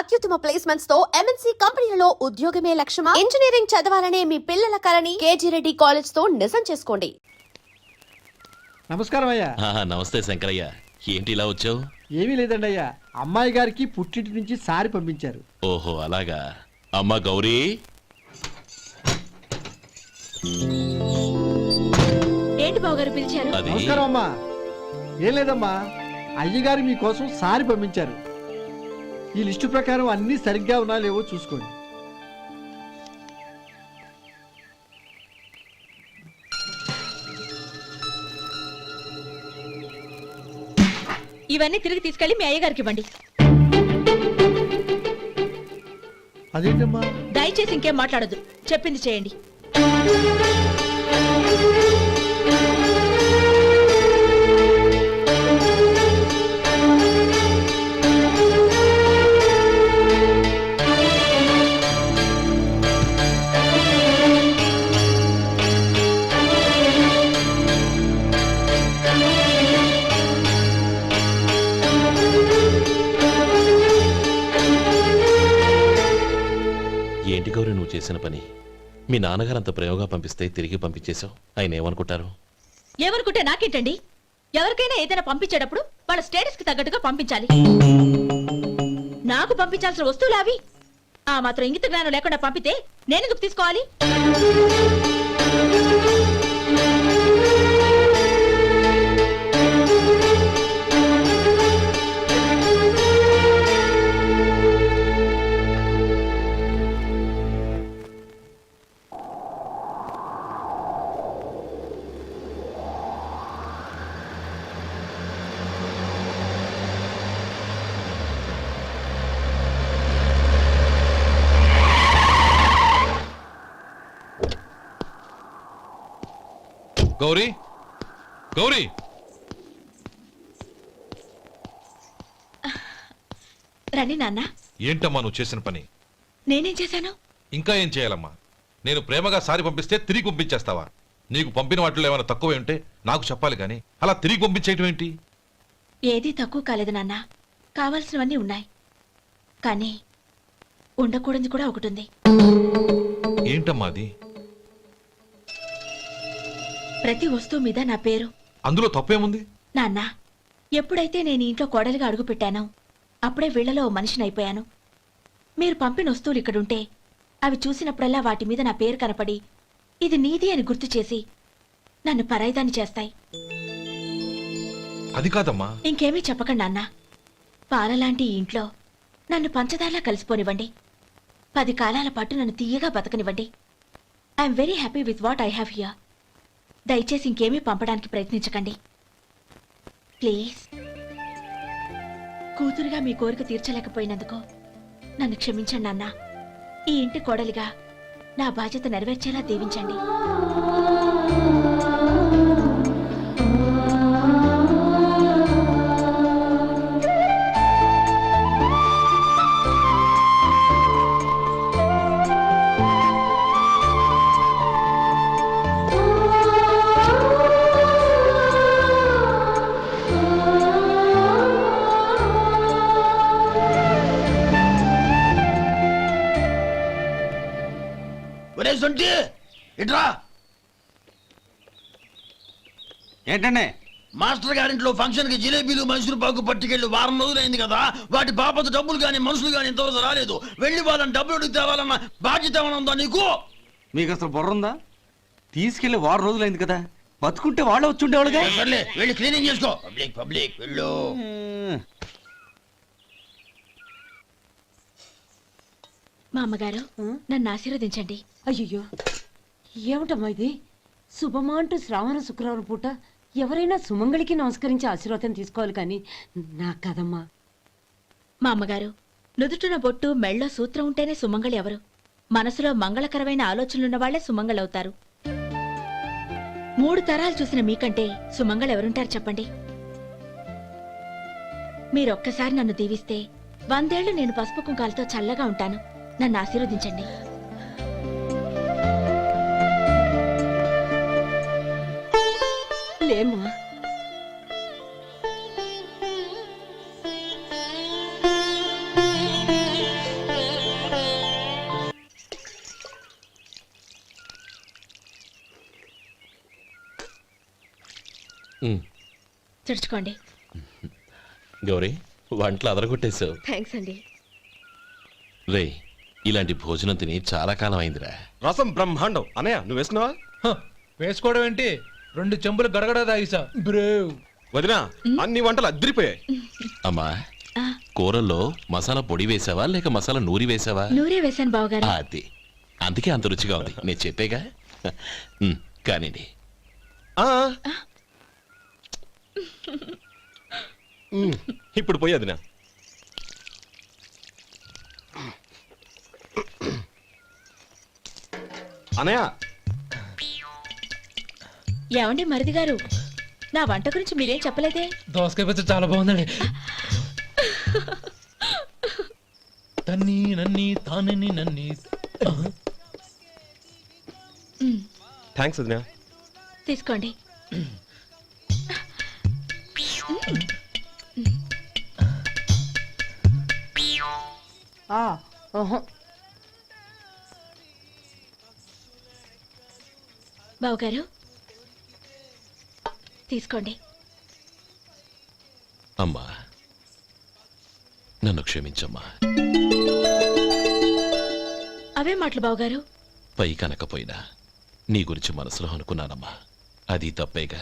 అత్యుత్తమ ప్లేస్మెంట్స్ తో ఎంఎన్సీ కంపెనీలలో ఉద్యోగమే లక్ష్యమా? ఇంజనీరింగ్ చదవాలనే మీ పిల్లల కలని కేజీ రెడ్డి కాలేజ్ తో నిజం చేసుకోండి. నమస్కారం అయ్యా. నమస్తే శంకరయ్య, ఏంటి ఇలా వచ్చావు? ఏమీ లేదండి అయ్యా, అమ్మాయి గారికి పుట్టింటి నుంచి సారి పంపించారు. ఓహో అలాగా. అమ్మ గౌరీ, ఏంటి బావగారు పిలిచారు? అది నమస్కారం అమ్మా. ఏం లేదమ్మా, అయ్యగారు మీకోసం సారి పంపించారు. ఈ లిస్టు ప్రకారం అన్ని సరిగ్గా ఉన్నా లేవో చూసుకోండి. ఇవన్నీ తిరిగి తీసుకెళ్లి మీ అయ్యగారికి ఇవ్వండి. అదేంటమ్మా? దయచేసి ఇంకేం మాట్లాడొద్దు, చెప్పింది చేయండి. ఏంటి గౌరీ నువ్వు చేసిన పని? మీ నాన్నగారు అంత ప్రేమగా పంపిస్తే తిరిగి పంపించేశావు. ఆయన ఏమనుకుంటారు? ఎవరుకుంటే నాకేంటండి? ఎవరికైనా ఏదైనా పంపించేటప్పుడు వాళ్ళ స్టేటస్ కి తగ్గట్టుగా పంపించాలి. నాకు పంపించాల్సిన వస్తువులు అవి. ఆ మాత్రం ఇంగిత జ్ఞానం లేకుండా పంపితే నేనెందుకు తీసుకోవాలి? గౌరీ, గౌరీ, రండి నాన్న. ఏంటమ్మా నువ్వు చేసిన పని? నేనేం చేశాను? ఇంకా ఏం చేయాలమ్మా? నేను ప్రేమగా సారి పంపిస్తే తిరిగి పంపించేస్తావా? నీకు పంపిన వాటిలో ఏమైనా తక్కువ ఉంటే నాకు చెప్పాలి కానీ అలా తిరిగి పంపించేయటం ఏంటి? ఏదీ తక్కువ కాలేదు నాన్న, కావాల్సినవన్నీ ఉన్నాయి. కానీ ఉండకూడదు కూడా ఒకటి ఉంది. ఏంటమ్మా అది? ప్రతి వస్తువు మీద నా పేరు. అందులో తప్పేముంది? నాన్న, ఎప్పుడైతే నేను ఇంట్లో కోడలిగా అడుగు పెట్టానో అప్పుడే వీళ్లలో ఓ మనిషిని అయిపోయాను. మీరు పంపిన వస్తువులు ఇక్కడుంటే అవి చూసినప్పుడల్లా వాటి మీద నా పేరు కనపడి ఇది నీది అని గుర్తు చేసి నన్ను పరాయిదాన్ని చేస్తాయి. అది కాదమ్మా. ఇంకేమీ చెప్పకండి నాన్న. పాలలాంటి ఈ ఇంట్లో నన్ను పంచదారలా కలిసిపోనివ్వండి. 10 కాలాల పాటు నన్ను తీయగా బతకనివ్వండి. I'm very happy with what I have here. దయచేసి ఇంకేమీ పంపడానికి ప్రయత్నించకండి ప్లీజ్. కూతురుగా మీ కోరిక తీర్చలేకపోయినందుకు నన్ను క్షమించండి నాన్న. ఈ ఇంటి కోడలిగా నా బాధ్యత నెరవేర్చేలా దీవించండి. ఏంటండి? మాస్టర్ గారింట్లో ఫంక్షన్ కి జిలేబీలు మైసూరు పాకు పట్టుకెళ్ళి వారం రోజులైంది కదా. వాటి బాపత డబ్బులు గాని మనుషులు గాని ఇంతవరకు రాలేదు. వెళ్ళి వాళ్ళని డబ్బులు అడిగి తేవాలన్న బాధ్యత ఏమైనా ఉందా నీకు? మీకు అసలు బుర్ర ఉందా? తీసుకెళ్లి వారం రోజులైంది కదా, బతుకుంటే వాళ్ళు వచ్చి ఉండేవాళ్ళుగా. సర్లే, వెళ్ళి క్లీనింగ్ చేసుకో. పబ్లిక్ పబ్లిక్ వెళ్ళు. మా అమ్మగారు నన్ను ఆశీర్వదించండి. అయ్యో, ఏమిటమ్మా ఇది? శుభమా అంటూ శ్రావణ శుక్రవారం పూట ఎవరైనా సుమంగళికి నమస్కరించి ఆశీర్వాదం తీసుకోవాలి కానీ నాకు కదమ్మా. మా అమ్మగారు, నుదుటిన బొట్టు మెళ్ళో సూత్రం ఉంటేనే సుమంగళి ఎవరు? మనసులో మంగళకరమైన ఆలోచనలున్న వాళ్లే సుమంగళవుతారు. 3 తరాలు చూసిన మీకంటే సుమంగళ ఎవరుంటారు చెప్పండి? మీరొక్కసారి నన్ను దీవిస్తే 100 ఏళ్లు నేను పసుపు కుంకాలతో చల్లగా ఉంటాను. నన్ను ఆశీర్వదించండి. లేమ్మా, ఉమ్. తుడుచుకోండి. గౌరీ వంటలు అదరగొట్టేశావు. థ్యాంక్స్ అండి. రే ఇలాంటి భోజనం తిని చాలా కాలం అయిందిరా. రసం బ్రహ్మాండం. అనయ్య నువ్వు వేసుకున్నావా? వేసుకోవడం ఏంటి, 2 చెంబులు గడగడ తాగిసా బ్రేవ్. వదినా అన్ని వంటలు అద్దరిపోయాయి. అమ్మా ఆ, కూరల్లో మసాలా పొడి వేసావా లేక మసాలా నూరి వేసావా? నూరే వేశాను బావగారు. అది అందుకే అంత రుచిగా ఉంది. నేను చెప్పేగా. కానివ్వండి. ఆ. ఇప్పుడు పోయి వదినా. అనయ్య ఏమండి మరిది గారు, నా వంట గురించి మీరేం చెప్పలేదే? దోసకాయ పచ్చడి చాలా బాగుందండి. తన్ని నన్ని తానని నన్ని. థ్యాంక్స్ వదినా. తీసుకోండి. బావగారు తీసుకోండి. అమ్మా నన్ను క్షమించమ్మా. అవే మాటలు బావగారు. పై కనకపోయినా నీ గురించి మనసులో అనుకున్నానమ్మా. అది తప్పేగా.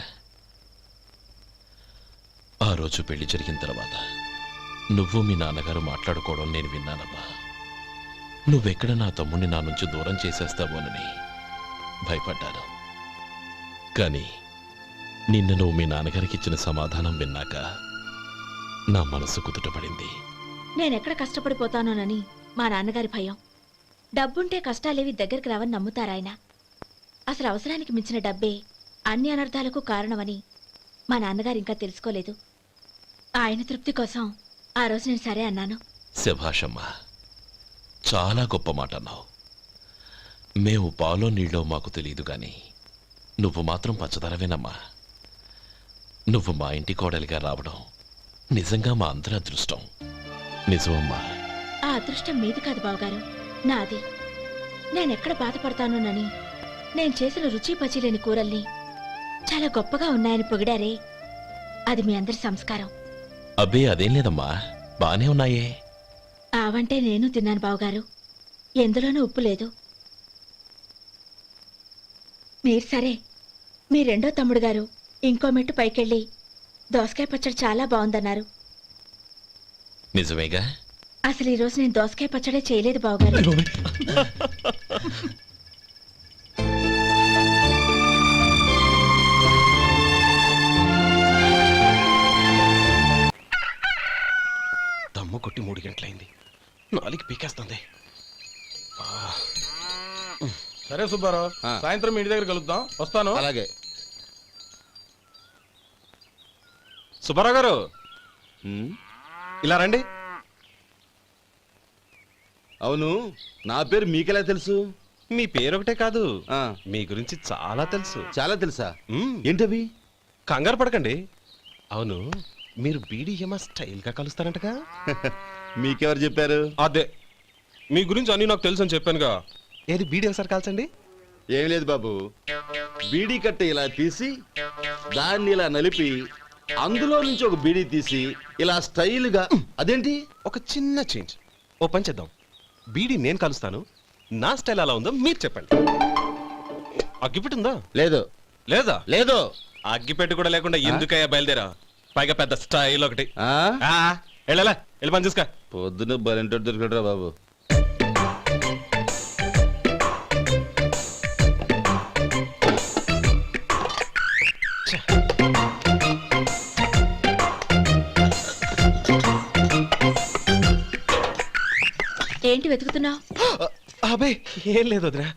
ఆ రోజు పెళ్లి జరిగిన తర్వాత నువ్వు మీ నాన్నగారు మాట్లాడుకోవడం నేను విన్నానమ్మా. నువ్వెక్కడ నా తమ్ముడిని నా నుంచి దూరం చేసేస్తావోనని భయపడ్డాను. కానీ నిన్న నువ్వు మీ నాన్నగారికి ఇచ్చిన సమాధానం విన్నాక నా మనసు కుదుటపడింది. నేనెక్కడ కష్టపడిపోతానోనని మా నాన్నగారి భయం. డబ్బుంటే కష్టాలేవి దగ్గరికి రావని నమ్ముతారాయన. అసలు అవసరానికి మించిన డబ్బే అన్ని అనర్థాలకు కారణమని మా నాన్నగారు ఇంకా తెలుసుకోలేదు. ఆయన తృప్తి కోసం ఆ రోజు నేను సరే అన్నాను. శభాషమ్మా, చాలా గొప్ప మాట అన్నావు. మేము పాలో నీళ్ళో మాకు తెలియదు గాని నువ్వు మాత్రం పంచదారవేనమ్మా. నువ్వు మా ఇంటి కోడలిగా రావడం నిజంగా మా అందరి అదృష్టం. నిజమమ్మా. ఆ అదృష్టం మీది కాదు బావగారు, నాది. నేనెక్కడ బాధపడతానోనని నేను చేసిన రుచి పచిలేని కూరల్ని చాలా గొప్పగా ఉన్నాయని పొగిడారే, అది మీ అందరి సంస్కారం. అబ్బే అదేం లేదమ్మా, బానే ఉన్నాయే. ఆవంటే నేను తిన్నాను బావగారు, ఎందులోనూ ఉప్పు లేదు. మీరు సరే, మీ రెండో తమ్ముడు గారు ఇంకో మెట్టు పైకెళ్ళి దోసకాయ పచ్చడి చాలా బాగుందన్నారు. నిజమేగా. అసలు ఈ రోజు నేను దోసకాయ పచ్చడే చేయలేదు బావగారు. దమ్ము కొట్టి 3 గంటలైంది. 4కి పీకేస్తుంది. సరే సుబ్బారావు, సాయంత్రం మీ ఇంటి దగ్గర కలుద్దాం. వస్తాను. అలాగే. సుబ్బారావు గారు ఇలా రండి. అవును, నా పేరు మీకెలా తెలుసు? మీ పేరు ఒకటే కాదు, మీ గురించి చాలా తెలుసు. చాలా తెలుసా? ఏంటవి? కంగారు పడకండి. అవును, మీరు బీడీఎంఆ స్టైల్ గా కలుస్తారంటగా? మీకెవరు చెప్పారు? అదే, మీ గురించి అన్ని నాకు తెలుసు అని చెప్పానుగా. ఏది బీడీ ఒకసారి కాల్చండి. ఏం లేదు బాబు, బీడీ కట్ట ఇలా తీసి దాన్ని ఇలా నలిపి అందులో నుంచి ఒక బీడీ తీసి ఇలా స్టైల్గా. అదేంటి? ఒక చిన్న చేంజ్. ఓ పని చేద్దాం, బీడీ నేను కలుస్తాను, నా స్టైల్ అలా ఉందో మీరు చెప్పండి. అగ్గిపెట్టి ఉందా? లేదు. లేదా? లేదు. అగ్గిపెట్టి కూడా లేకుండా ఎందుకయ్యా బయలుదేరా? పైగా పెద్ద స్టైల్ ఒకటి. వెళ్ళాలా, వెళ్ళి పని చూసుకో. పొద్దున బలింటో దొరికడరా బాబు. ఏంటి వెతుకుతున్నావు? అబే ఏం లేదు వదినా.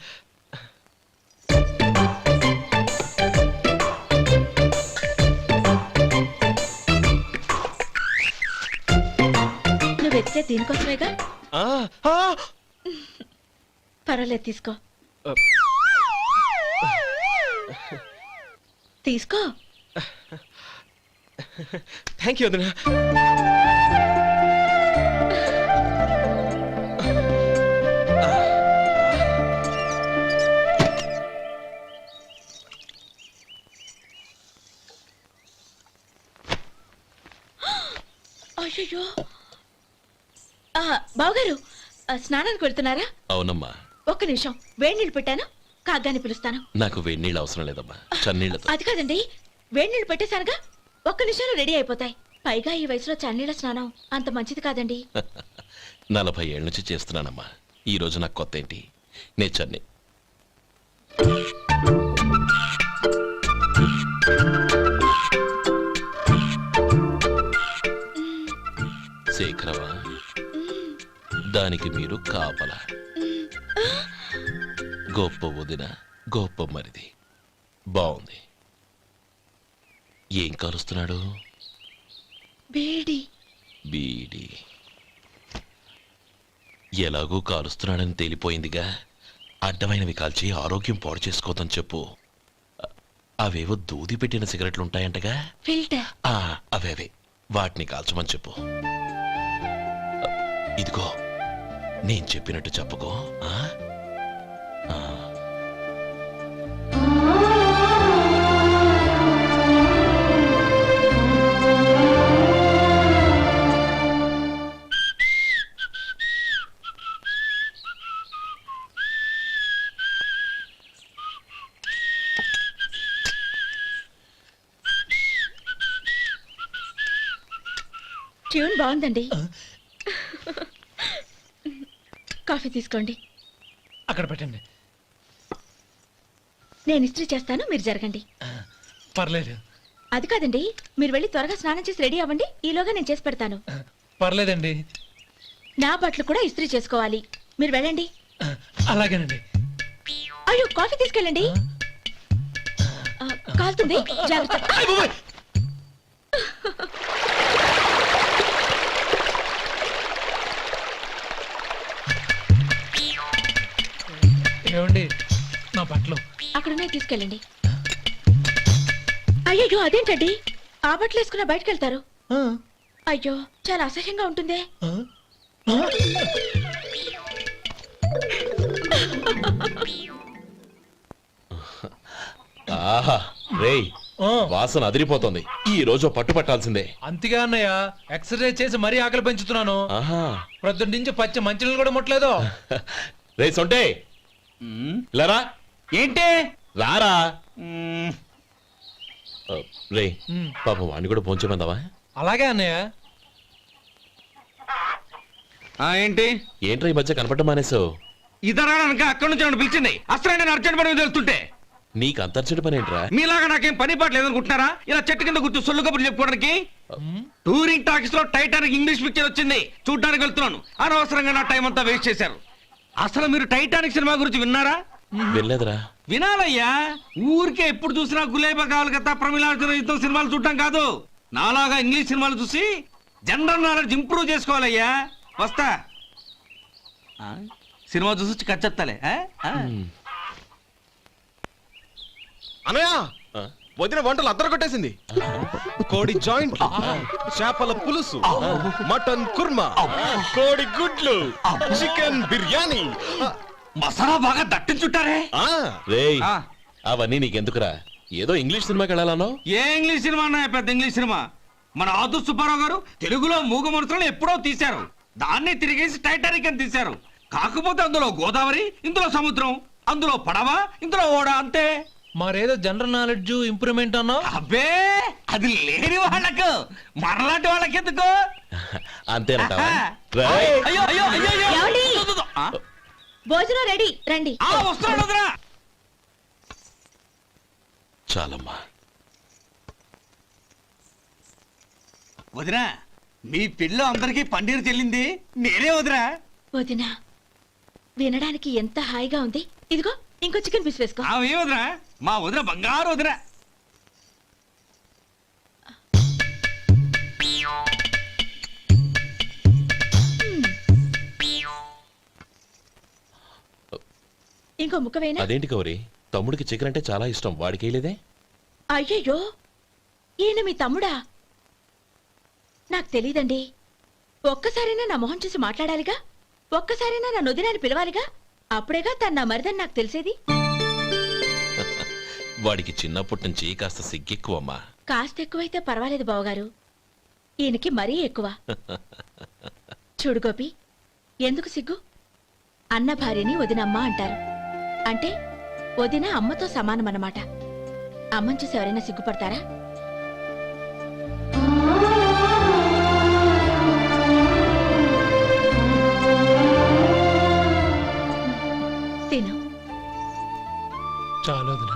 నువ్వు వెతికే దీనికోసమేగా. పర్వాలేదు, తీసుకో. తీసుకో. థ్యాంక్ యూ వదినా. బావగారు స్నానానికి వెళ్తున్నారా? అవునమ్మా. ఒక్క నిమిషం, వేడి నీళ్ళు పెట్టాను, కాగ్గాని పిలుస్తాను. నాకు వేడి నీళ్ళు అవసరం లేదమ్మా, చన్నీళ్ళతో. అది కాదండి, వేడి నీళ్ళు పెట్టేశానుగా, ఒక్క నిమిషంలో రెడీ అయిపోతాయి. పైగా ఈ వయసులో చన్నీళ్ళ స్నానం అంత మంచిది కాదండి. 40 ఏళ్ళ నుంచి చేస్తున్నానమ్మా. ఈ రోజు నాకు కొత్త ఏంటి? నే చన్ని. శేఖరవా, దానికి మీరు కాపల. గొప్ప వదిన, గొప్ప మరిది. బాగుంది. ఏం కాలుస్తున్నాడు? బీడి. బీడి ఎలాగూ కాలుస్తున్నాడని తేలిపోయిందిగా. అడ్డమైనవి కాల్చి ఆరోగ్యం పాడు చేసుకోదని చెప్పు. అవేవో దూది పెట్టిన సిగరెట్లు ఉంటాయంటగా. ఫిల్టర్. అవే వాటిని కాల్చమని చెప్పు. ఇదిగో, నేను చెప్పినట్టు చెప్పుకో. ట్యూన్ బాగుందండి. కాఫీ తీసుకోండి. అక్కడ పెట్టండి. నేను ఇస్త్రీ చేస్తాను, మీరు జరగండి. పర్లేదు. అది కాదండి, మీరు వెళ్ళి త్వరగా స్నానం చేసి రెడీ అవ్వండి, ఈలోగా నేను చేసి పెడతాను. పర్లేదండి. నా బట్టలు కూడా ఇస్త్రీ చేసుకోవాలి, మీరు వెళ్ళండి. అలాగేనండి. అయ్యో, కాఫీ తీసుకెళ్ళండి. కాలుతుంది, జాగ్రత్త. ఏమండి, నా బట్టలు అక్కడున్నా తీసుకెళ్ళండి. అయ్యో, అదేంటండి, ఆ బట్టలు వేసుకున్న బయటకు వెళ్తారు? అయ్యో, చాలా అసహ్యంగా ఉంటుందే. ఆహా రేయ్, వాసన అదిరిపోతుంది. ఈ రోజు పట్టు పట్టాల్సిందే. అంతిగా అన్నయ్య, ఎక్సర్సైజ్ చేసి మరీ ఆకలి పెంచుతున్నాను. ఆహా, ప్రొద్దున నుంచి పచ్చి మంచినీళ్ళు కూడా ముట్టలేదు. రే సొంటే, లేరా. ఏంటి? రారా. రే, పాపం వాడిని కూడా పోంచమందావా? అలాగే అన్నయ్య. ఏంటి? ఏంట్రా ఈ మధ్య కనపడటం మానేసావు? ఇద్దరు అక్కడి నుంచి నన్ను పిలిచింది. అసలు నేను అర్జెంట్ పని తెలుస్తుంటే నీకు అంతర్చడి పని ఏంట్రా? మీలాగా నాకేం పని పాట లేదనుకుంటున్నారా? ఇలా చెట్టు కింద కూర్చో సొల్లు కబుర్లు చెప్పుకోవడానికి. టూరింగ్ టాకీస్ లో టైటానిక్ ఇంగ్లీష్ పిక్చర్ వచ్చింది, చూడ్డానికి వెళ్తున్నాను. అనవసరంగా నా టైం అంతా వేస్ట్ చేశారు. అసలు మీరు టైటానిక్ సినిమా గురించి విన్నారా? వెళ్ళలేదురా. వినాలయ్యా. ఊరికే ఎప్పుడు చూసినా గులేబా కావాలి కదా, ప్రమిళార్జున యుద్ధం సినిమాలు చూడటం కాదు. నాలాగా ఇంగ్లీష్ సినిమాలు చూసి జనరల్ నాలెడ్జ్ ఇంప్రూవ్ చేసుకోవాలయ్యా. వస్తా. సినిమా చూసి కచ్చెత్తాలే. అనయ్య, వదిన వంటలు అద్దరు కొట్టేసింది. కోడి జాయింట్, చేపల పులుసు, మటన్ కుర్మా, కోడి గుడ్లు, చికెన్ బిర్యానీ, మసాలా బాగా దట్టించుంటారే. రేయ్, అవన్నీ నీకెందుకురా? ఏదో ఇంగ్లీష్ సినిమాకి వెళ్ళాలనో. ఏ ఇంగ్లీష్ సినిమా అన్నా? పెద్ద ఇంగ్లీష్ సినిమా. మన ఆదు సుబ్బారావు గారు తెలుగులో మూగ మనుషులను ఎప్పుడో తీశారు. దాన్ని తిరిగేసి టైటానిక్ అని తీశారు. కాకపోతే అందులో గోదావరి, ఇందులో సముద్రం, అందులో పడవ, ఇందులో ఓడ, అంతే. మరేదో జనరల్ నాలెడ్జ్ ఇంప్రూవ్మెంట్ అన్నా? అబ్బే, అది లేని వాళ్ళకు, మరలాంటి వాళ్ళకి ఎందుకు? అంతేనంటావా? అయ్యో అయ్యో అయ్యో అయ్యో. ఏమండి? ఆ? భోజనం రెడీ, రండి. వస్తున్నాడు వదరా. చాలమ్మా. వదినా, మీ పిల్ల అందరికీ పన్నీరు చెల్లింది నేనే వదినా. వదినా, వినడానికి ఎంత హాయిగా ఉంది. ఇదిగో ఇంకో చికెన్ పీస్ వేసుకో. ఏ వదినా? మా వదిన బంగారు వదినా. ఇంకో ముక్క వేయనా? అదేంటి గౌరీ, తమ్ముడికి చికెన్ అంటే చాలా ఇష్టం, వాడికి వేయలేదే? అయ్యయ్యో, ఈయన మీ తమ్ముడా? నాకు తెలీదండి. ఒక్కసారైనా నా మొహం చూసి మాట్లాడాలిగా, ఒక్కసారైనా నా నొదినాన్ని పిలవాలిగా, అప్పుడేగా తన నా మరిదని నాకు తెలిసేది. వాడికి చిన్నప్పటి నుంచి కాస్త సిగ్గెక్కువమ్మా. కాస్త ఎక్కువైతే పర్వాలేదు బావగారు, ఈయనకి మరీ ఎక్కువ. చూడు గోపి, ఎందుకు సిగ్గు? అన్న భార్యని వదినమ్మ అంటారు. అంటే వదిన అమ్మతో సమానమన్నమాట. అమ్మని చూసి ఎవరైనా సిగ్గుపడతారా? తిను. చాలు వదినా.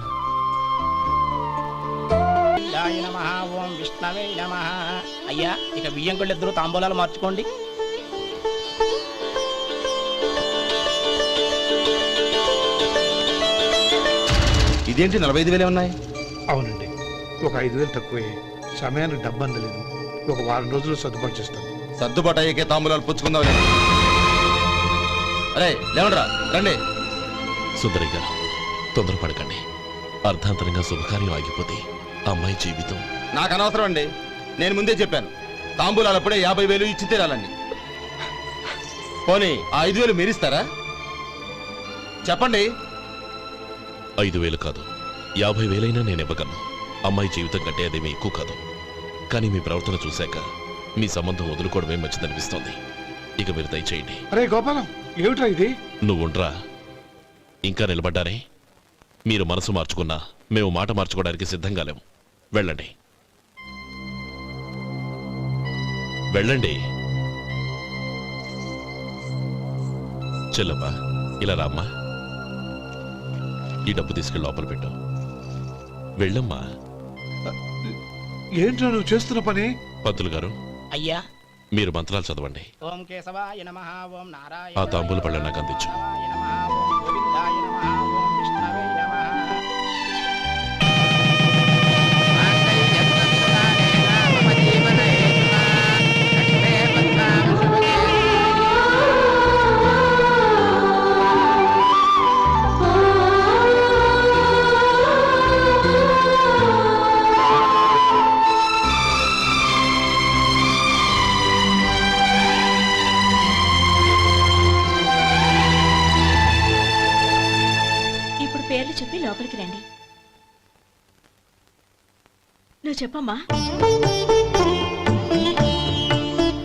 ఓం విష్ణవే నమః. అయ్యా ఇక బియ్యం కొళ్ళిద్దరూ తాంబూలాలు మార్చుకోండి. ఇదేంటి 45,000 ఉన్నాయి? అవునండి, ఒక 5,000 తక్కువే. సమయానికి డబ్బు అందలేదు. ఒక వారం రోజులు సర్దుబాటు చేస్తాను. సర్దుబాటు అయ్యకే తాంబూలాలు పుచ్చుకుందాం. అరే లేవండ్రా, రండి. సుందరి గారు, తొందరపడకండి. అర్ధాంతరంగా శుభకార్యం ఆగిపోతే అమ్మాయి జీవితం. నాకు అనవసరం అండి, నేను ముందే చెప్పాను. తాంబూలాలప్పుడే 50,000 ఇచ్చి తీరాలండి. పోనీ ఆ 5,000 మీరిస్తారా? చెప్పండి. 5,000 కాదు, 50,000 నేను ఇవ్వగలను. అమ్మాయి జీవితం కంటే అదేమీ ఎక్కువ కాదు. కానీ మీ ప్రవర్తన చూశాక మీ సంబంధం వదులుకోవడమే మంచిదనిపిస్తోంది. ఇక మీరు దయచేయండి. అరే గోపాలం, ఏమిట్రా ఇది? నువ్వుండ్రా. ఇంకా నిలబడ్డారే? మీరు మనసు మార్చుకున్నా మేము మాట మార్చుకోవడానికి సిద్ధంగా లేము. వెళ్ళండి, వెళ్ళండి. చెల్లమ్మా, ఇలా రామ్మా. ఈ డబ్బు తీసుకెళ్ళి లోపల పెట్టు. వెళ్ళమ్మా. ఏంట్రా నువ్వు చేస్తున్న పని? పంతులు గారు, అయ్యా మీరు మంత్రాలు చదవండి. ఓం కేశవాయ నమః. ఓం నారాయణ. ఆ తాంబూల పళ్ళ నాకు అందించు. ఓం గోవిందాయ నమః. ఓం విష్ణవే నమః. ఇప్పుడు పేర్లు చెప్పి లోపలికి రండి. నువ్వు చెప్పమ్మా.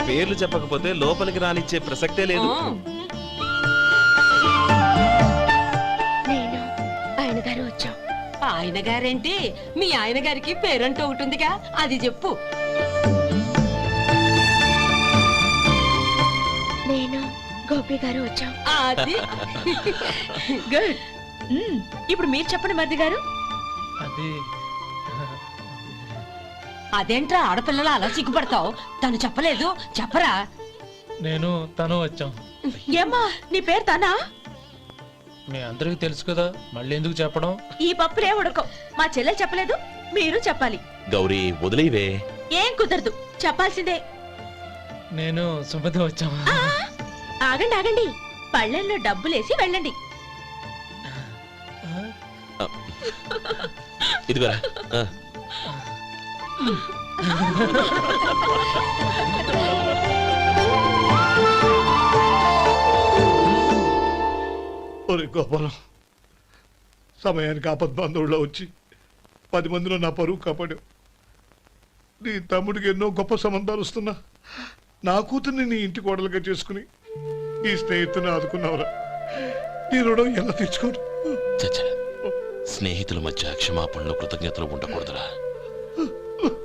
పేర్లు చెప్పకపోతే లోపలికి రానిచ్చే ప్రసక్తే లేదు. నేను ఆయన గారు వచ్చాం. ఆయన గారేంటి, మీ ఆయన గారికి పేరంటూ ఒకటి ఉందిగా, అది చెప్పు. నేను గోపి గారు వచ్చాం. అది గుడ్. ఇప్పుడు మీరు చెప్పండి మరిది గారు. అది అదేంట్రా ఆడపిల్లలు అలా సిగ్గుపడతావు? తను చెప్పలేదు, చెప్పరా. నేను తను వచ్చాం. ఏమ్మా నీ పేరు తానా? మీ అందరికీ తెలుసు కదా, మళ్ళీ ఎందుకు చెప్పడం? ఈ పప్పులే ఉడకవు. మా చెల్లెలు చెప్పలేదు, మీరు చెప్పాలి. గౌరీ, వదిలేవే. ఏం కుదరదు, చెప్పాల్సిందే. నేను సుమతి వచ్చామా? ఆ, ఆగండి ఆగండి, పళ్ళెల్లో డబ్బులేసి వెళ్ళండి. ఇదిగోరా. ఒరే గోపాలం, సమయానికి ఆపద్బాంధవుల్లో వచ్చి 10 మందిలో నా పరువు కాపాడావు. నీ తమ్ముడికి ఎన్నో గొప్ప సంబంధాలు వస్తున్నా నా కూతుర్ని నీ ఇంటి కోడలుగా చేసుకుని ఈ స్నేహితుని ఆదుకున్నావురా. నీ రుణం ఎలా తీర్చుకోరు? చచ్చా, స్నేహితుల మధ్య క్షమాపణలు కృతజ్ఞతలు ఉండకూడదురా.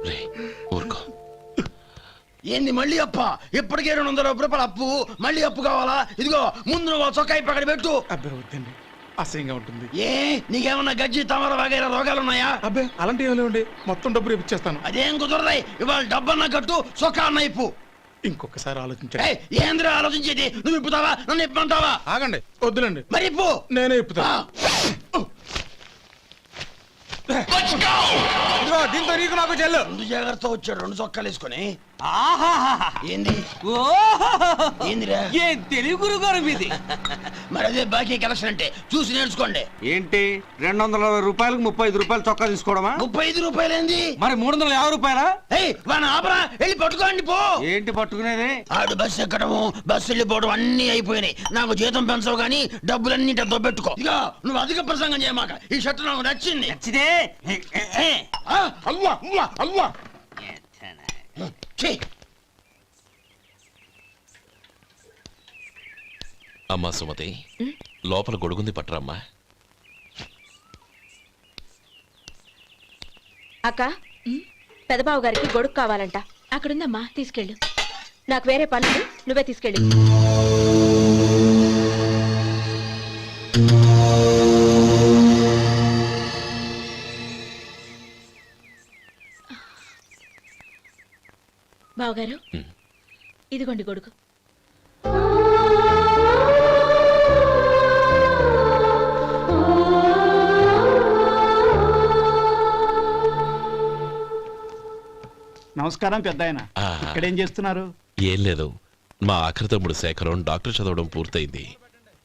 రే ఊరుకో. ఏంది మళ్ళీ అప్ప? ఇప్పటికే 200 రూపాయలు అప్పు, మళ్ళీ అప్పు కావాలా? ఇదిగో ముందు నువ్వు చొక్కా పక్కన పెట్టు. అబ్బాయి వద్దండి, అసహ్యంగా ఉంటుంది. ఏ నీకేమన్నా గజ్జి తమర వగైరా రోగాలున్నాయా? అబ్బాయి అలాంటి ఏమి లేవండి, మొత్తం డబ్బు రేపు ఇచ్చేస్తాను. అదేం కుదరదాయి. ఇవాళ డబ్బన్నా కట్టు, చొక్కా అన్న ఇప్పు. ఇంకొకసారి ఆలోచించండి. ఏయ్, ఏందిరా ఆలోచించేది? నువ్వు ఇప్పుతావా, నన్ను ఇప్పమంటావా? ఆగండి, వద్దులండి, మరి ఇప్పు. నేనే ఇప్పుతా. దీంతో నీకు నాకు చెల్లు. ముందు జాగ్రత్త వచ్చాడు 2 చొక్కాలు వేసుకొని. ఆహాహా. ఏంది ఏందిరా? ఏం తెలుగు గురువు గారు మీది? మరి అదే బాకీ కలెక్షన్ అంటే, చూసి నేర్చుకోండి. ఏంటి 220 రూపాయలకు 35 రూపాయలు చొక్కా తీసుకోవడమా? 35 రూపాయలు ఏంది? మరి 350 రూపాయలా? ఏయ్ వాడిని ఆపరా, వెళ్ళి పట్టుకోండి పో. ఏంటి పట్టుకునేది? ఆడు బస్సు ఎక్కడము, బస్సు వెళ్ళిపోవడం అన్ని అయిపోయినాయి. నాకు జీతం పెంచవు కానీ డబ్బులన్నీ దొబ్బెట్టుకో. ఇక నువ్వు అధిక ప్రసంగం చేయమాక. ఈ షర్ట్ నాకు నచ్చింది. నచ్చితే అల్వా అల్వా అల్వా. ఛీ. అమ్మా సుమతి, లోపల గొడుగుంది పట్టరమ్మా. అక్క పెదబాబు గారికి గొడుగు కావాలంట. అక్కడుందమ్మా, తీసుకెళ్ళు. నాకు వేరే పనులు, నువ్వే తీసుకెళ్ళి. బావగారు, ఇదిగోండి గొడుగు. నమస్కారం పెద్దాయన. ఆ. ఇక్కడేం చేస్తున్నారు? ఏం లేదు, మా ఆఖరి తమ్ముడు శేఖరం డాక్టర్ చదవడం పూర్తయింది.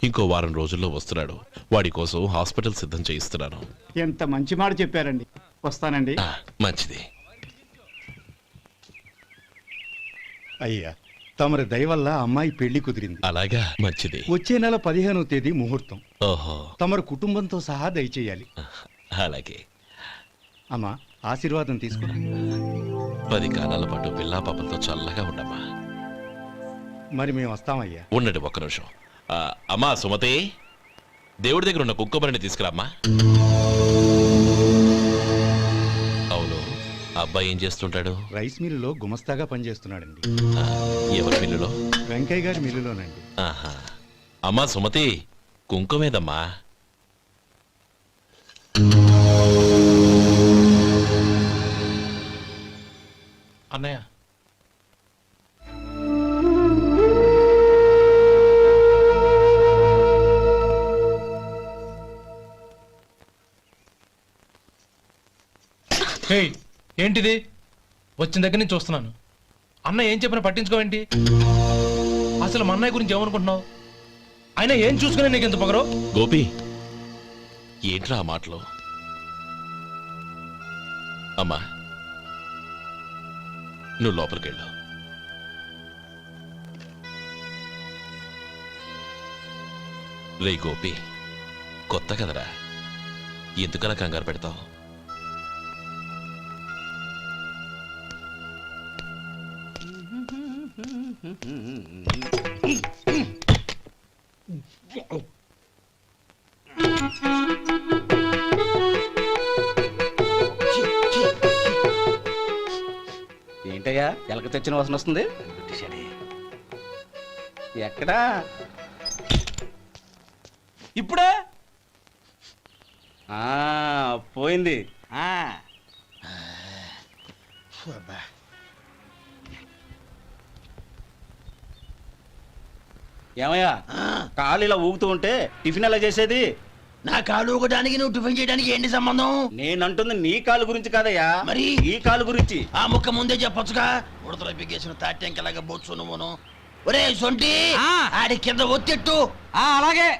ఇంకో వారం రోజుల్లో వస్తున్నాడు. వాడి కోసం హాస్పిటల్ సిద్ధం చేయిస్తున్నాను. ఎంత మంచి మాట చెప్పారండి. వస్తానండి. మంచిది. అయ్యా, తమరి దయ వల్ల అమ్మాయి పెళ్లి కుదిరింది. అలాగా, మంచిది. వచ్చే నెల 15వ తేదీ ముహూర్తం. ఓహో, తమరు కుటుంబంతో సహా దయచేయాలి. అలాగే. అమ్మా, ఆశీర్వాదం తీసుకురా. 10 కాలాల పాటు పిల్లా పాపలతో చల్లగా ఉండమ్మా. మరి మేము వస్తామయ్యా. ఉండండి ఒక్క నిమిషం. అమ్మా సుమతి, దేవుడి దగ్గర ఉన్న కుక్కమరిని తీసుకురామ్మా. అవును, అబ్బాయి ఏం చేస్తుంటాడు? రైస్ మిల్లులో గుమస్తాగా పనిచేస్తున్నాడండి. ఎవరి మిల్లులో? వెంకయ్య గారి మిల్లులోనండి. ఆహా. అమ్మా సుమతి, కుంకుమేదమ్మా? అన్నయ్య, ఏంటిది? వచ్చిన దగ్గర నుంచి చూస్తున్నాను. అన్న ఏం చెప్పినా పట్టించుకోవేంటి? అసలు మా అన్నయ్య గురించి ఏమనుకుంటున్నావు? ఆయన ఏం చూసుకునే నీకు ఎంత పొగరు? గోపి, ఏంట్రా ఆ మాటలు? అమ్మా, నువ్వు లోపలికెళ్ళు. రే గోపి, కొత్త కదరా, ఎందుకలా కంగారు పెడతావు? ఏంటయ్యా ఎలక తెచ్చిన వాసన వస్తుంది? ఎక్కడా? ఇప్పుడే పోయింది. ఏమయ్యా, కాలు ఇలా ఊగుతూ ఉంటే టిఫిన్ ఎలా చేసేది? నా కాలు ఊగడానికి నువ్వు టిఫిన్ చేయడానికి ఏంటి సంబంధం? నేనంటుంది నీ కాలు గురించి కాదయ్యా, మరి ఈ కాలు గురించి. ఆ ముక్క ముందే చెప్పొచ్చుగా. ఉడతలో బిగ్గేసిన తాట్యంకలాగా బొచ్చు నువ్వును. ఒరే సొంటి, ఆడి కింద ఒత్తెట్టు. అలాగే.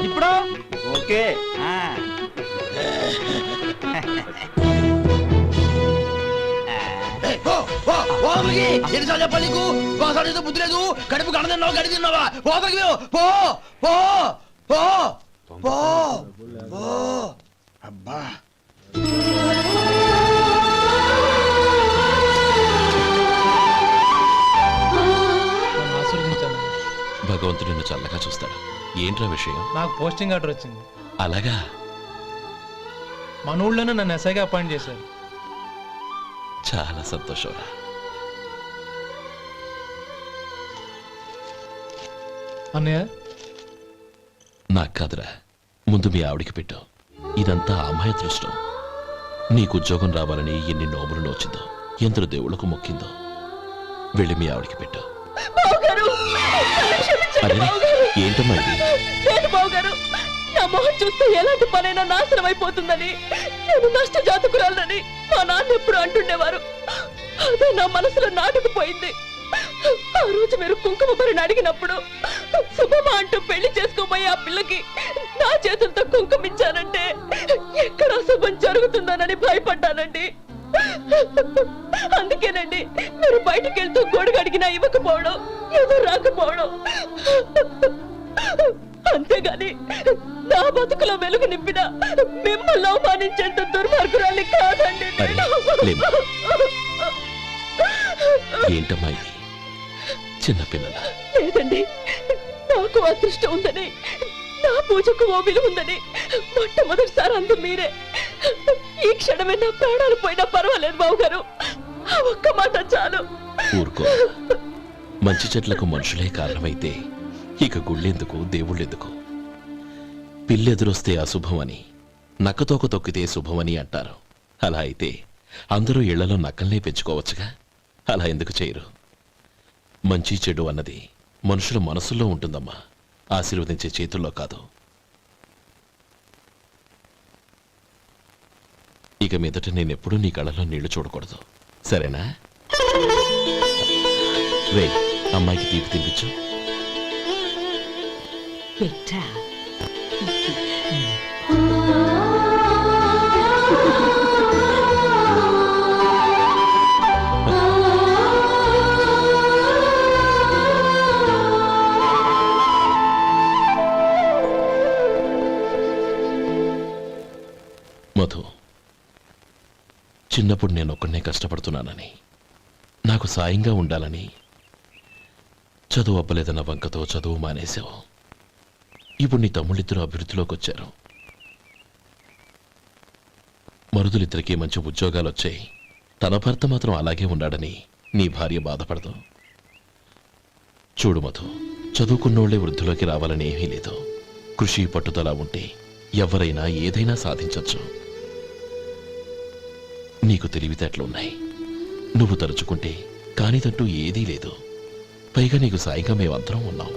ఇప్పుడు ఓకే. ఎన్నిసార్లు చెప్పాలి నీకు? ఒకసారి బుద్ధి లేదు. కడుపు కడ తిన్నావు, గడి తిన్నావా? పోతకి పో పో పో పో పో. అబ్బా, భగవంతుడు నిన్ను చల్లగా చూస్తాడు. ఏంట్రా విషయం? నాకు పోస్టింగ్ ఆర్డర్ వచ్చింది. అలాగా? మన ఊళ్ళోనే నన్ను ఎస్ఐగా అపాయింట్ చేశారు. చాలా సంతోషంరా. అన్నయ్య, నాకు కాదురా, ముందు మీ ఆవిడికి పెట్టు. ఇదంతా అమ్మాయి దృష్టం. నీకు ఉద్యోగం రావాలని ఎన్ని నోములు నోచిందో, ఎందరు దేవుళ్లకు మొక్కిందో. వెళ్ళి మీ ఆవిడికి పెట్టు. అరే, ఏంటమ్మా ఇది? బావగారు, నా మొహం చూస్తే ఎలాంటి పనైనా నాశనం అయిపోతుందని, నేను నష్ట జాతకురాలని మా నాన్న ఎప్పుడు అంటుండేవారు. అదే నా మనసులో నాటుకుపోయింది. ఆ రోజు మీరు కుంకుమ భరిని అడిగినప్పుడు శుభమా అంటూ పెళ్లి చేసుకోబోయే ఆ పిల్లకి నా చేతులతో కుంకుమ ఇచ్చానంటే ఎక్కడ శుభం జరుగుతుందోనని భయపడ్డానండి. అందుకేనండి మీరు బయటికి వెళ్తూ గొడుగు అడిగినా ఇవ్వకపోవడం, ఏదో రాకపోవడం. అంతేగాని నా బతుకులో వెలుగు నింపిన మిమ్మల్ని అవమానించేంత దుర్మార్గురాలి కాదండి. ప్రేమ ఏంటమ్మా ఇది చిన్నపిల్లల లేదండి, నాకు అదృష్టం ఉందని, నా పూజకు ఓ విలువ ఉందని మొట్టమొదటిసారి అందు మీరే. ఈ క్షణమే నా ప్రాణాలు పోయినా పర్వాలేదు బావగారు, ఆ ఒక్క మాట చాలు. ఊరుకో. మంచి చెట్లకు మనుషులే కారణమైతే ఇక గుళ్ళెందుకు దేవుళ్ళెందుకు? పిల్లెదురొస్తే అశుభమని, నక్కతోక తొక్కితే శుభమని అంటారు. అలా అయితే అందరూ ఇళ్లలో నక్కల్నే పెంచుకోవచ్చుగా. అలా ఎందుకు చేయరు? మంచి చెడు అన్నది మనుషుల మనసుల్లో ఉంటుందమ్మా, ఆశీర్వదించే చేతుల్లో కాదు. ఇక మీదట నేనెప్పుడూ నీ కళ్ళలో నీళ్లు చూడకూడదు, సరేనా? రే, అమ్మాయికి తీపి తినిపించు. పెట్టా మధు, చిన్నప్పుడు నేను ఒక్కడనే కష్టపడుతున్నానని, నాకు సాయంగా ఉండాలని చదువు అవ్వలేదన్న వంకతో చదువు మానేశావు. ఇప్పుడు నీ తమ్ముళ్ళిద్దరూ అభివృద్ధిలోకి వచ్చారు. మరుదులిద్దరికీ మంచి ఉద్యోగాలు వచ్చాయి. తన భర్త మాత్రం అలాగే ఉన్నాడని నీ భార్య బాధపడదు. చూడు మధు, చదువుకున్నోళ్లే వృద్ధిలోకి రావాలని ఏమీ లేదు. కృషి పట్టుదల ఉంటే ఎవరైనా ఏదైనా సాధించొచ్చు. నీకు తెలివితేటలున్నాయి. నువ్వు తలుచుకుంటే కానిదంటూ ఏదీ లేదు. పైగా నీకు సాయిగా మేమందరం ఉన్నాం.